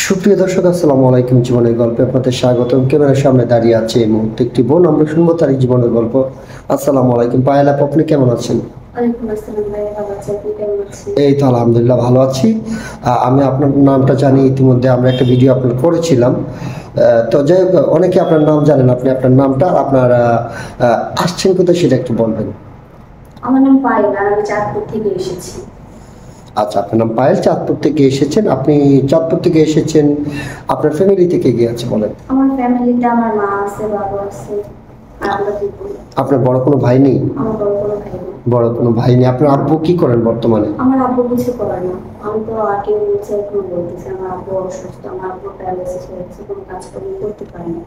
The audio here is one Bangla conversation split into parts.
সুপ্রিয় দর্শক, আসসালামু আলাইকুম। জীবনের গল্পে আপনাদের স্বাগতম। ক্যামেরার সামনে দাঁড়িয়ে আছে এই মুহূর্তে একটি বোন। আমরা শুনবো তার জীবনের গল্প। আসসালামু আলাইকুম পায়েল আপু, আপনি কেমন আছেন? ওয়ালাইকুম আসসালাম ভাই, ভালো আছি। আপনি কেমন আছেন? এই তো আলহামদুলিল্লাহ ভালো আছি। আমি আপনার নামটা জানি, ইতিমধ্যে আমরা একটা ভিডিও আপলোড করেছিলাম। তো যাই হোক, অনেকে আপনার নাম জানেন। আপনি আপনার নামটা, আপনার আসছেন কোথায় সেটা একটু বলবেন। আমার নাম পায়েল আর আমি চাঁদপুর থেকে এসেছি। আচ্ছা, আপনার নাম পায়েল, চাঁদপুর থেকে এসেছেন। আপনি চাঁদপুর থেকে এসেছেন, আপনার ফ্যামিলি থেকে কে আছে বলেন? আমার ফ্যামিলিতে আমার মা আছে, বাবা আছে আর আমরা দুই বোন। আপনার বড় কোনো ভাই নেই? আমার বড় কোনো ভাই নেই। বড় কোনো ভাই নেই। আপনার আব্বু কি করেন বর্তমানে? আমার আব্বু কিছু করে না। আমি তো আগে বলছি, এখন বলতেছি আমার আব্বু অসুস্থ। আমার আব্বু প্যারালাইসিস হয়েছে, কোনো কাজ করতে পারে না।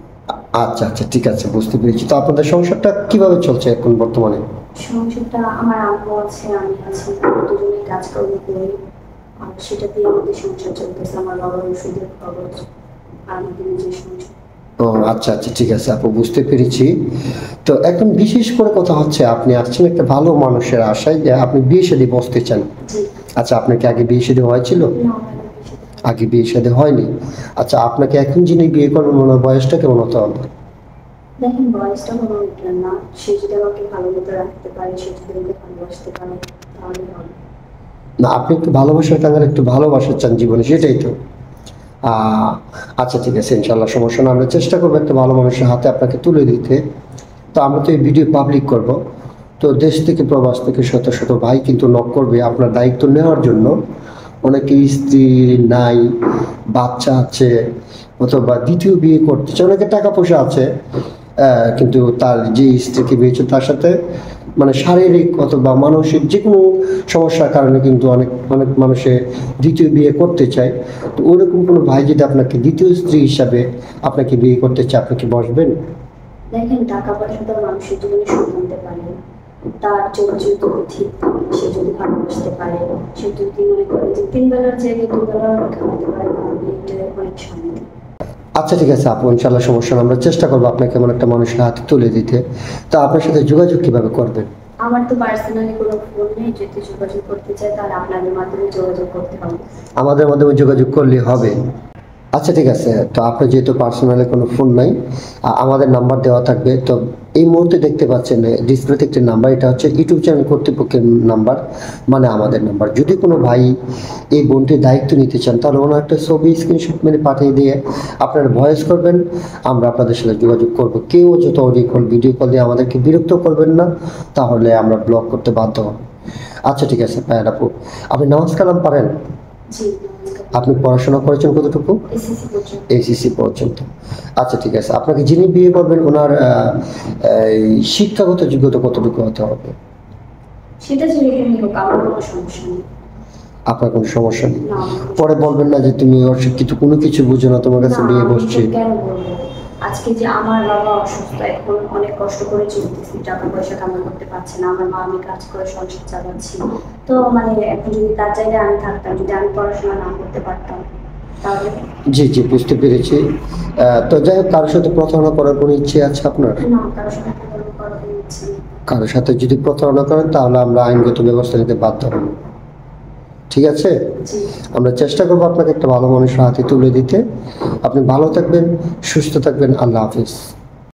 আচ্ছা আচ্ছা, ঠিক আছে, বুঝতে পেরেছি। তো আপনাদের সংসারটা কিভাবে চলছে এখন বর্তমানে? সংসারটা আমার আব্বু আছে, আমি আছি, আমরা দুজনেই কাজকর্ম করি। আর সেটা দিয়ে আমাদের সংসার চলতেছে। আমার বাবার ওষুধের খরচ আর আমাদের নিজের সংসার। ও আচ্ছা আচ্ছা, ঠিক আছে আপু, বুঝতে পেরেছি। তো এখন বিশেষ করে কথা হচ্ছে, আপনি আসছেন একটা ভালো মানুষের আশায় যে আপনি বিয়ে শাদী বসতে চান। জি। আচ্ছা, আপনার কি আগে বিয়ে শাদী হয়েছিল? না, আমার বেশি আগে বিয়ে শাদী হয়নি। আচ্ছা, আপনাকে এখন যিনি বিয়ে করবেন ওনার বয়সটা কেমন হতে হবে? দেখেন, বয়সটা কোনো ব্যাপার না। সে যদি আমাকে ভালো মতো রাখতে পারে, সে যদি আমাকে ভালোবাসতে পারে, তাহলে হবে। না, আপনি একটু ভালোবাসার কারণে একটু ভালোবাসা চান জীবনে, সেটাই তো। আচ্ছা ঠিক আছে, ইনশাল্লাহ সমস্যা না। আমরা চেষ্টা করবো একটা ভালো মানুষের হাতে আপনাকে তুলে দিতে। তো আমরা তো এই ভিডিও পাবলিক করব। তো দেশ থেকে প্রবাস থেকে শত শত ভাই কিন্তু নক করবে আপনার দায়িত্ব নেওয়ার জন্য। অনেকে স্ত্রী নাই, বাচ্চা আছে, অথবা দ্বিতীয় বিয়ে করতে চায়, অনেকে টাকা পয়সা আছে, কিন্তু তার যে স্ত্রীকে বিয়েছে তার সাথে মানে শারীরিক অথবা মানসিক যে কোনো সমস্যার কারণে কিন্তু অনেক অনেক মানুষে দ্বিতীয় বিয়ে করতে চায়। তো ওরকম কোনো ভাই যদি আপনাকে দ্বিতীয় স্ত্রী হিসাবে আপনাকে বিয়ে করতে চায়, আপনি কি বসবেন? দেখেন, টাকা পয়সা তো মানুষের জীবনে সুখ আনতে পারে না। তার চরিত্র যদি ঠিক থাকে, সে যদি ভালোবাসতে পারে, সে যদি মনে করে যে 3 বেলার জায়গায় 2 বেলা খাওয়াতে পারে, তাহলে এটা অনেক শান্তি। আচ্ছা ঠিক আছে আপু, ইনশাল্লাহ সমস্যা না। আমরা চেষ্টা করবো আপনাকে এমন একটা মানুষের হাতে তুলে দিতে। তা আপনার সাথে যোগাযোগ কিভাবে করবেন? আমার তো পার্সোনালি কোনো ফোন নেই। যদি যোগাযোগ করতে চায় তাহলে আপনাদের মাধ্যমে যোগাযোগ করতে হবে। আমাদের মাধ্যমে যোগাযোগ করলে হবে। আচ্ছা ঠিক আছে। তো আপনার যেহেতু পার্সোনালি কোনো ফোন নাই, আমাদের নাম্বার দেওয়া থাকবে। তো এই মুহূর্তে দেখতে পাচ্ছেন ডিসপ্লেতে একটি নাম্বার, এটা হচ্ছে ইউটিউব চ্যানেল কর্তৃপক্ষের নাম্বার, মানে আমাদের নাম্বার। যদি কোনো ভাই এই বোনটির দায়িত্ব নিতে চান, তাহলে ওনার একটা ছবি স্ক্রিনশট মেরে পাঠিয়ে দিয়ে আপনারা ভয়েস করবেন, আমরা আপনাদের সাথে যোগাযোগ করব। কেউ যত অডিও কল ভিডিও কল দিয়ে আমাদেরকে বিরক্ত করবেন না, তাহলে আমরা ব্লক করতে বাধ্য হব। আচ্ছা ঠিক আছে পায়েল আপু, আপনি নামাজ কালাম পারেন? জি। আপনি পড়াশোনা করেছেন কতটুকু? এসএসসি পর্যন্ত। এসএসসি পর্যন্ত। আচ্ছা ঠিক আছে, আপনাকে যিনি বিয়ে করবেন ওনার এই শিক্ষাগত যোগ্যতা কতটুকু হতে হবে? সেটা যেরকমই হোক, আমার কোনো সমস্যা নেই। আপনার কোনো সমস্যা নেই? না, পরে বলবেন না যে তুমি অশিক্ষিত, কোনো কিছু বুঝো না, তোমার কাছে না, বিয়ে আমি বসছি। তো কেন বলবো? আজকে যে আমার বাবা অসুস্থ, এখন অনেক কষ্ট করে চলতেছি, টাকা পয়সা কামাই করতে পারছে না। আমার মা, আমি কাজ করে সংসার চালাচ্ছি। তো মানে এখন যদি তার জায়গায় আমি থাকতাম, যদি আমি পড়াশোনা না করতে পারতাম, তাহলে জি জি, বুঝতে পেরেছি। তো যাই হোক, কারোর সাথে প্রতারণা করার কোনো ইচ্ছে আছে আপনার? না, কারোর সাথে কোনো করার কোনো ইচ্ছে নেই। কারোর সাথে যদি প্রতারণা করেন তাহলে আমরা আইনগত ব্যবস্থা নিতে বাধ্য হব। ঠিক আছে? জি। আমরা চেষ্টা করবো আপনাকে একটা ভালো মানুষের হাতে তুলে দিতে। আপনি ভালো থাকবেন, সুস্থ থাকবেন। আল্লাহ হাফিজ।